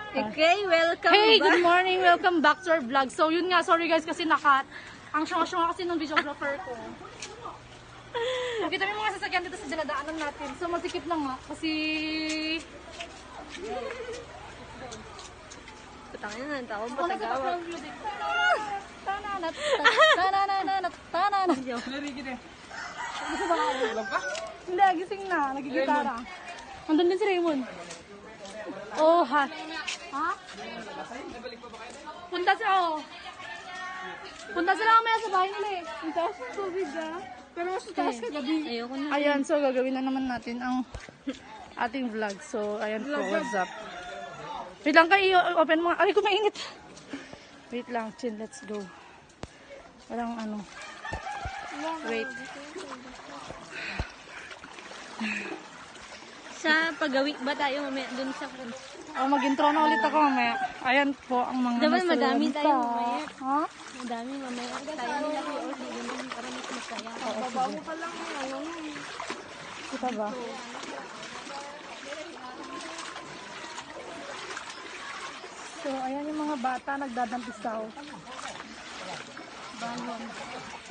Okay, welcome Hey, back. good morning. Welcome back to our vlog. So, yun nga. Sorry guys kasi nakat. Ang syunga-syunga kasi ng videographer ko. Kita mo yung mga sasakyan dito sa dinadaanan natin. So, masikip na nga. Kasi... Patangin na, tao ba tagawa? Tananat. Hindi, gising na. Nagigitara. Nandun din si Raymond. Oh, ha? Ha? Punta sila, oh. Punta sila mamaya sa bahay nila eh. Ang taas ng tubig, ah. Pero mas taas kagabi. Ayoko na. Ayan, so gagawin na naman natin ang ating vlog. So, ayan po, what's up. Wait lang kayo, open mo. Aray ko, mainit. Wait lang, chin, let's go. Walang ano. Wait. Sa paggawi ba tayo mamaya dun sa front? Oh, mag-intro na ulit ako mamaya. Ayan po ang mga Dapat nasa madami lanta. tayo mamaya. Ha? Madami mamaya. Tayo nila kayo or di ganun para mas masaya. Babago pa lang kita ba? So, ayan yung mga bata nagdadampisaw. Bangon.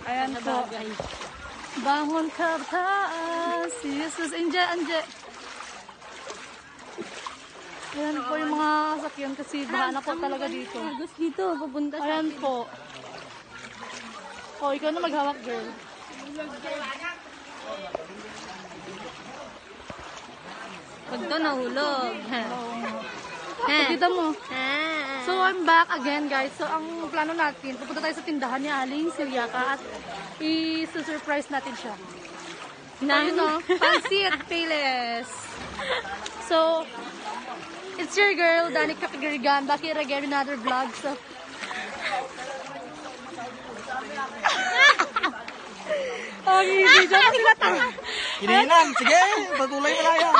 Ayan po. Bagay. Bangon ka taas. Jesus, Anje, Anje. Ayan po yung mga sakyan kasi bahala po talaga dito. Agos dito, papunta sa Ayan po. Oh, ikaw na maghawak, girl. pag to nahulog. Kita mo. Ah. So, I'm back again, guys. So, ang plano natin, pupunta tayo sa tindahan ni Aling Siliaka at i-surprise natin siya. Nang, No? Pansit Payless. So, it's your girl, Danica Pagirigan, back here again in another vlog. So, okay, video na sila tanga. Kininan, sige, patuloy mo na yan.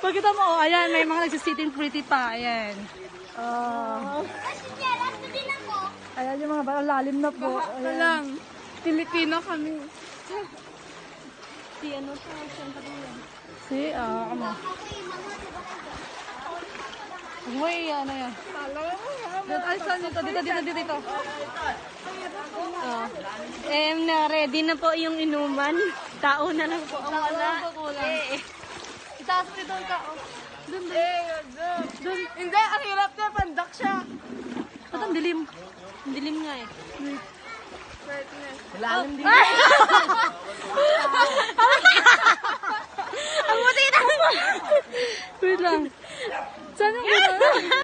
Pagkita mo, oh, ayan, may mga nagsisitin pretty pa, ayan. Ayan yung mga parang lalim na po. Ayan. Pilipino kami. si ano siya, siyang patuloy. Si, ano. Uy, ano yan. Ay, saan dito? Dito. Ready na po yung inuman. Tao na lang po ang wala. Itaas mo dito ka. Doon. Hindi, ang hirap na, pandak siya. Ba't ang dilim? Ang dilim nga eh. Lalim din. Ang buti na! Wait lang. Saan yung dito?